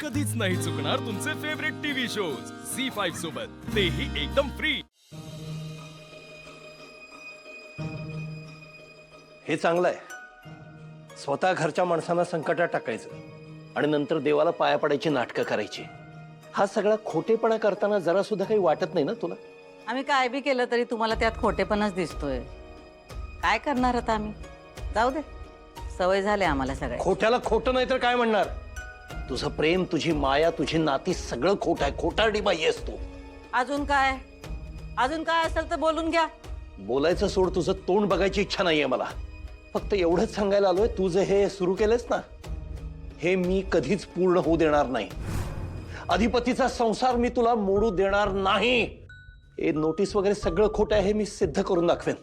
कधीच नाही चुकणार तुमचे फेवरेट टीव्ही शोज झी5 सोबत, तेही एकदम फ्री। हे चांगलं आहे। स्वतः घरच्या माणसांना संकटात टाकायचं आणि नंतर देवाला पाया पडायची नाटकं करायची। हा सगळा खोटेपणा करताना जरा सुद्धा काही वाटत नाही ना तुला? आम्ही काय बी केलं तरी तुम्हाला त्यात खोटेपणाच दिसतोय। काय करणार आता आम्ही? जाऊ दे, सवय झाली आम्हाला सगळ्या। खोट्याला खोटं नाही तर काय म्हणणार? तुझं प्रेम, तुझी माया, तुझी नाती सगळं खोट आहे। खोटारडी बाई आहेस तू। अजून काय? अजून काय असेल तर बोलून घ्या। बोलायचं सोड, तुझं तोंड बघायची इच्छा नाहीये मला। फक्त एवढंच सांगायला आलोय, तू जे हे सुरू केलंस ना, हे मी कधीच पूर्ण होऊ देणार नाही। अधिपतीचा संसार मी तुला मोडू देणार नाही। हे नोटीस वगैरे सगळं खोटं आहे, हे मी सिद्ध करून दाखवेन।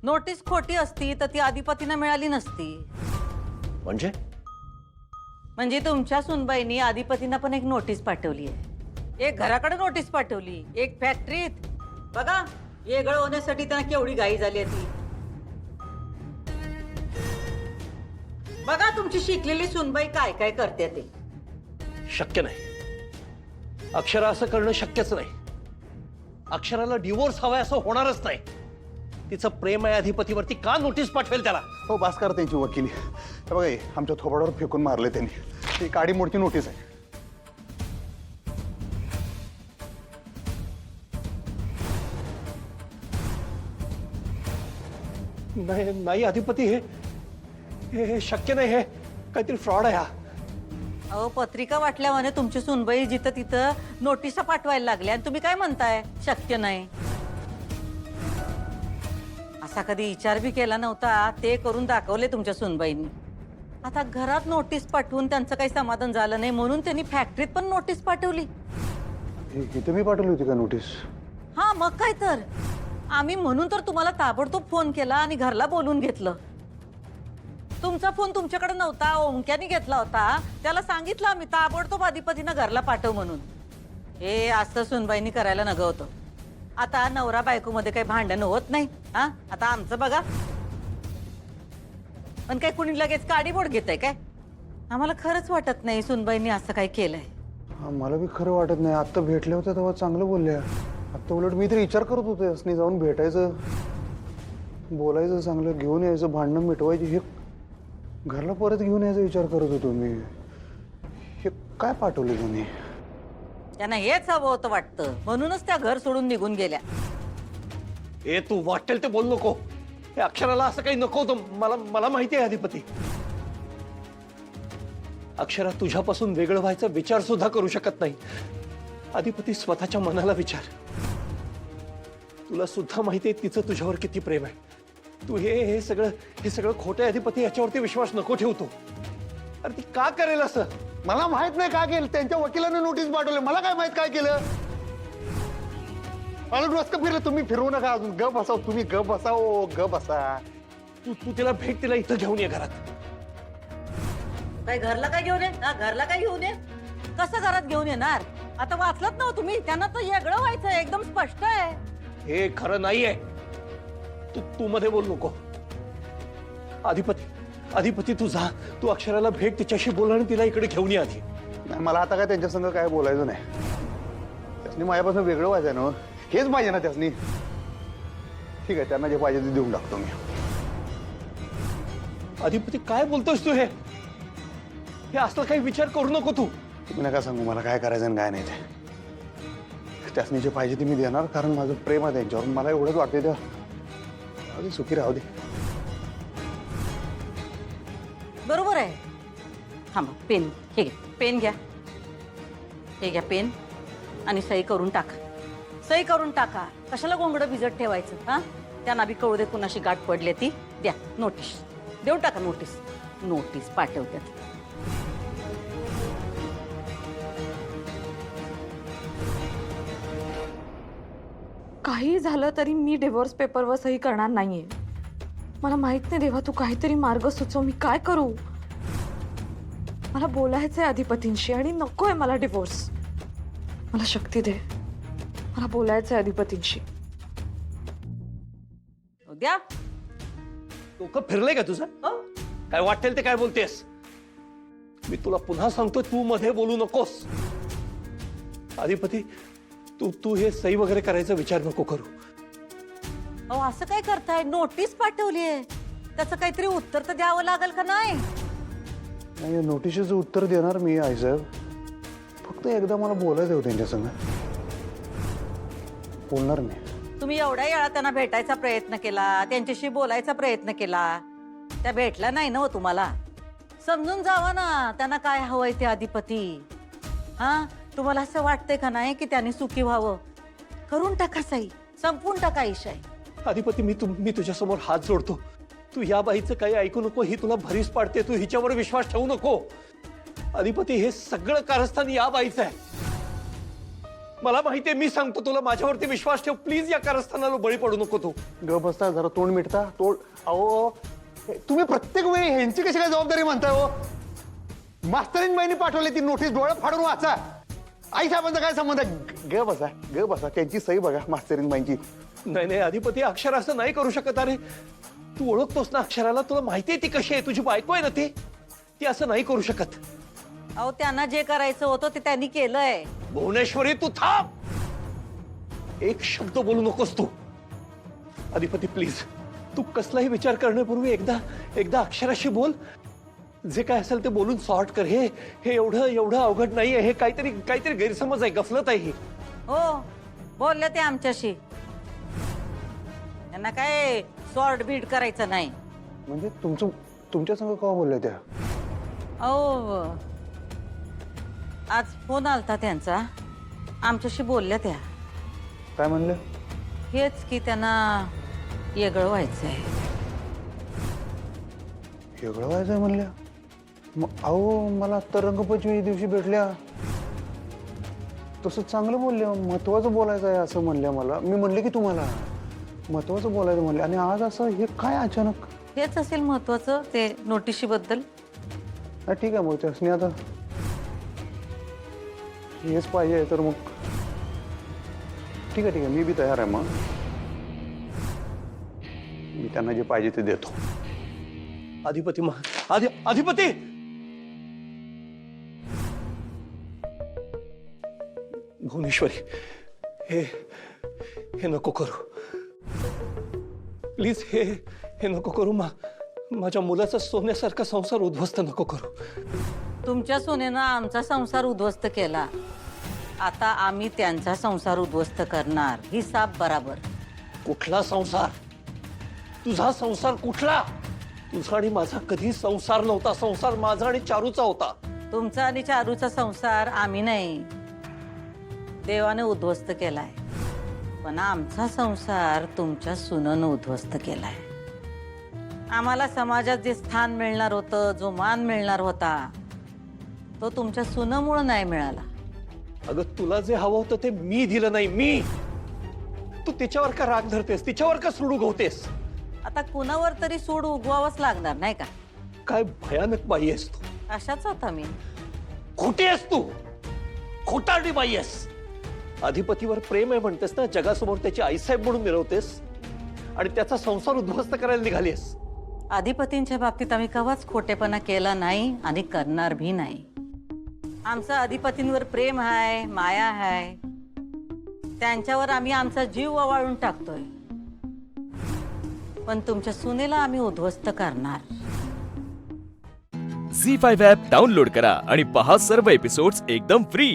नोटीस खोटी असती तर ती अधिपतीनं मिळाली नसती। म्हणजे तुमच्या सुनबाईंनी अधिपतींना पण एक नोटीस पाठवली आहे। एक घराकडे नोटीस पाठवली, एक फॅक्टरीत। बघा वेगळं होण्यासाठी त्यांना केवढी घाई झाली आहे ती। बघा तुमची शिकलेली सुनबाई काय काय करते ते। शक्य नाही, अक्षरा असं करणं शक्यच नाही। अक्षराला डिवोर्स हवाय असं होणारच नाही। तिचं प्रेम आहे अधिपतीवरती, का नोटीस पाठवेल त्याला? हो भास्कर, त्यांची वकिली हे बघा, हे आमच्या थोबाडावर फेकून मारले त्यांनी। ही काडी मोडची नोटीस आहे। नाही नाही अधिपती, हे शक्य नाही। हे काहीतरी फ्रॉड आहे हा। अहो पत्रिका वाटल्यावर तुमची सुनबाई जिथं तिथं नोटिसा पाठवायला लागल्या आणि तुम्ही काय म्हणताय शक्य नाही? असा कधी विचार बी केला नव्हता, ते करून दाखवले तुमच्या सुनबाईंनी। आता घरात नोटीस पाठवून त्यांचं काही समाधान झालं नाही म्हणून त्यांनी फॅक्टरीत पण नोटीस पाठवली। इथे मी पाठवली होती का नोटीस? हा मग काय तर, आम्ही म्हणून तर तुम्हाला ताबडतोब फोन केला आणि घरला बोलून घेतलं। तुमचा फोन तुमच्याकडे नव्हता, ओमक्याने घेतला होता। त्याला सांगितलं आम्ही ताबडतोब अधिपतीनं घरला पाठव म्हणून। हे असं सुनबाईंनी करायला नगं होतं। आता नवरा बायको मध्ये काही भांडण होत नाही। हा आता आमचं बघा, पण काय कुणी लगेच काडीबोड घेतय काय? आम्हाला खरंच वाटत नाही सुनबाईंनी असं काय केलंय। हा, मला बी खरं वाटत नाही। आता भेटले होते तेव्हा चांगलं बोलल्या। आता उलट मी तर विचार करत होते असनी जाऊन भेटायचं, बोलायचं, चांगलं घेऊन यायचं, भांडणं मिटवायची। हे घरला परत घेऊन यायचा विचार करत होतो मी। हे काय पाठवले तुम्ही? त्यांना हेच हवं होतं वाटतं, म्हणूनच त्या घर सोडून निघून गेल्या। हे तू वाटेल ते बोल नको। हे अक्षराला असं काही नको होतं। मला माहिती आहे अधिपती, अक्षरा तुझ्यापासून वेगळं व्हायचा विचार सुद्धा करू शकत नाही। अधिपती स्वतःच्या मनाला विचार। तुला सुद्धा माहिती आहे तिचं तुझ्यावर किती प्रेम आहे। तू हे सगळं खोटं आहे अधिपती, याच्यावरती विश्वास नको ठेवतो। अरे ती का करेल असं? मला माहित नाही काय केलं। त्यांच्या वकिलाने नोटीस पाठवले, मला काय माहित काय केलं। मला डोसकं फिरलं। तुम्ही फिरवू नका अजून, ग बसाव तुम्ही, ग बसाव, ग बसा। तू तिला भेट, तिला इथं घेऊन ये घरात। काय घरला काय घेऊन ये? घरला काय घेऊन ये? कसं घरात घेऊन येणार? आता वाचलत ना तुम्ही, त्यांना तर वेगळं व्हायचं एकदम स्पष्ट आहे। हे खरं नाहीये। तू मध्ये बोल नको। अधिपती तू जा, तू अक्षराला भेट, तिच्याशी बोल आणि तिला इकडे घेऊन ये आधी। नाही, मला आता काय त्यांच्या संग काय बोलायचं नाही। त्यासनी माझ्यापासून वेगळं व्हायचं ना, हेच पाहिजे ना त्यासनी। ठीक आहे, त्यांना जे पाहिजे ते देऊन टाकतो मी। अधिपती काय बोलतोस तू? हे असला काही विचार करू नको तू। तुम्ही नका सांगू मला काय करायचं आणि काय नाही ते। त्यासनी जे पाहिजे ते मी देणार, कारण माझं प्रेम आहे त्यांच्यावर। मला एवढंच वाटते त्या अगदी सुखी राहू दे। बरोबर आहे। हा मग पेन, हे घ्या पेन, घ्या हे घ्या पेन आणि सही करून टाका। सही करून टाका, कशाला गोंगडं भिजत ठेवायचं? हा त्यांना बी कळू दे कुणाशी गाठ पडले ती। द्या नोटीस, देऊन टाका नोटीस। नोटीस पाठवतात। काही झालं तरी मी डिवोर्स पेपरवर सही करणार नाहीये। मला माहित नाही देवा, तू काहीतरी मार्ग सुचव, मी काय करू? मला बोलायचंय अधिपतींशी आणि नकोय मला डिवोर्स। मला शक्ती दे, मला बोलायचंय अधिपतींशी। द्या। डोकं फिरलंय का तुझं? काय वाटेल ते काय बोलतेस? मी तुला पुन्हा सांगतो, तू मध्ये बोलू नकोस. अधिपती, तू हे सही वगैरे करायचा विचार नको करू. अहो असं काय करताय? नोटीस पाठवलीये, त्याचं काहीतरी उत्तर तर द्यावं लागेल का नाही? नाही, नोटिशीचं उत्तर देणार मी आईसाहेब. फक्त एकदा मला बोलायचं होतं त्यांच्या संग. बोलणार मी. तुम्ही एवढ्या वेळा त्यांना भेटायचा प्रयत्न केला, त्यांच्याशी बोलायचा प्रयत्न केला, त्या भेटला नाही ना हो तुम्हाला. समजून जावा ना त्यांना काय हवंय ते अधिपती. हा, तुम्हाला असं वाटतंय का नाही की त्यांनी सुखी व्हावं? करून टाका सही, संपून टाका इशाई. अधिपती, मी तुझ्यासमोर हात जोडतो. तू या बाईचं काही ऐकू नको. ही तुला भरीस पाडते. तू हिच्यावर विश्वास ठेवू नको. अधिपती, हे सगळं कारस्थान या बाईचं आहे. मला माहितीये, मी सांगतो तुला, माझ्यावरती विश्वास ठेव प्लीज. या कारस्थानाला बळी पडू नको तू. ग बसता, जरा तोंड मिटता. तोंड अहो, तुम्ही प्रत्येक वेळी ह्यांची कशी काय जबाबदारी म्हणताय हो? मास्तरीन बाईंनी पाठवली ती नोटीस, डोळे फाडून वाचा. आई साहेबांचा काय संबंध आहे? ग बसा, त्यांची सही बघा मास्तरीन बाईंची. नाही अधिपती, अक्षर असं नाही करू शकत. अरे तू ओळखतोस ना अक्षराला, तुला माहितीये ती कशी आहे. तुझी बायको आहे ना ती असं नाही करू शकत. अहो त्यांना जे करायचं होतं ते त्यांनी केलंय. भुवनेश्वरी, तू थांब. एक शब्द बोलू नकोस तू. अधिपती प्लीज, तू कसलाही विचार करण्यापूर्वी एकदा अक्षराशी बोल. जे काय असेल ते बोलून सॉर्ट कर. हे एवढं अवघड नाहीये. हे काहीतरी गैरसमज आहे, गफलत आहे ही. हो, बोलले ते आमच्याशी. त्यांना काय सॉर्ट बीट करायचं नाही. म्हणजे तुमच्या संग का बोलल्या त्या? अहो आज फोन आलता त्यांचा, आमच्याशी बोलल्या त्या. काय म्हणलं? हेच की त्यांना वेगळं व्हायचंय. वेगळं व्हायचंय म्हणल्या? मग अहो, मला आत्ता रंगपंचमी दिवशी भेटल्या, तसं चांगलं बोलल्या. महत्वाचं बोलायचं आहे असं म्हणल्या मला. मी म्हणले की तुम्हाला महत्वाचं बोलायचं म्हणले, आणि आज असं हे काय अचानक? हेच असेल महत्वाचं, ते नोटिशीबद्दल. ठीक आहे, मग त्यासनी आता हेच पाहिजे तर मग ठीक आहे, मी बी तयार आहे. मग मी त्यांना जे पाहिजे ते देतो. अधिपती, अधिपती, भुवनेश्वरी, हे नको करू प्लीज. हे नको करू. माझ्या मुलाचा सोन्यासारखा संसार उद्ध्वस्त नको करू. तुमच्या सोन्यानं आमचा संसार उद्ध्वस्त केला, आता आम्ही त्यांचा संसार उद्ध्वस्त करणार. हिसाब बराबर. कुठला संसार? तुझा संसार कुठला? तुझा आणि माझा कधी संसार नव्हता. संसार माझा आणि चारूचा होता. तुमचा आणि चारूचा संसार आम्ही नाही, देवाने उद्ध्वस्त केलाय. पण आमचा संसार तुमच्या सुनेनं उद्ध्वस्त केलाय. आम्हाला समाजात जे स्थान मिळणार होतं, जो मान मिळणार होता, तो तुमच्या सुनेमुळे नाही मिळाला. अगं, तुला जे हवं होतं ते मी दिलं नाही. मी, तू तिच्यावर का राग धरतेस? तिच्यावर का सूड उगवतेस? आता कुणावर तरी सूड उगवावंच लागणार नाही का? काय भयानक बाई आहेस तू. अशाच होता मी. खोटी आहेस तू, खोटारडी बाई आहेस. अधिपतीवर प्रेम आहे म्हणतेस ना, जगासमोर त्याची आईसाहेब म्हणून मिरवतेस, आणि त्याचा संसार उद्ध्वस्त करायला निघालीस. अधिपतींच्या बाबतीत आम्ही कवाच खोटेपणा केला नाही आणि करणार भी नाही. आमचं अधिपतींवर प्रेम आहे, माया आहे. त्यांच्यावर आम्ही आमचा जीव ओवाळून टाकतोय. पण तुमच्या सुनेला आम्ही उद्ध्वस्त करणार. झी 5 ॲप डाउनलोड करा आणि पहा सर्व एपिसोड्स एकदम फ्री.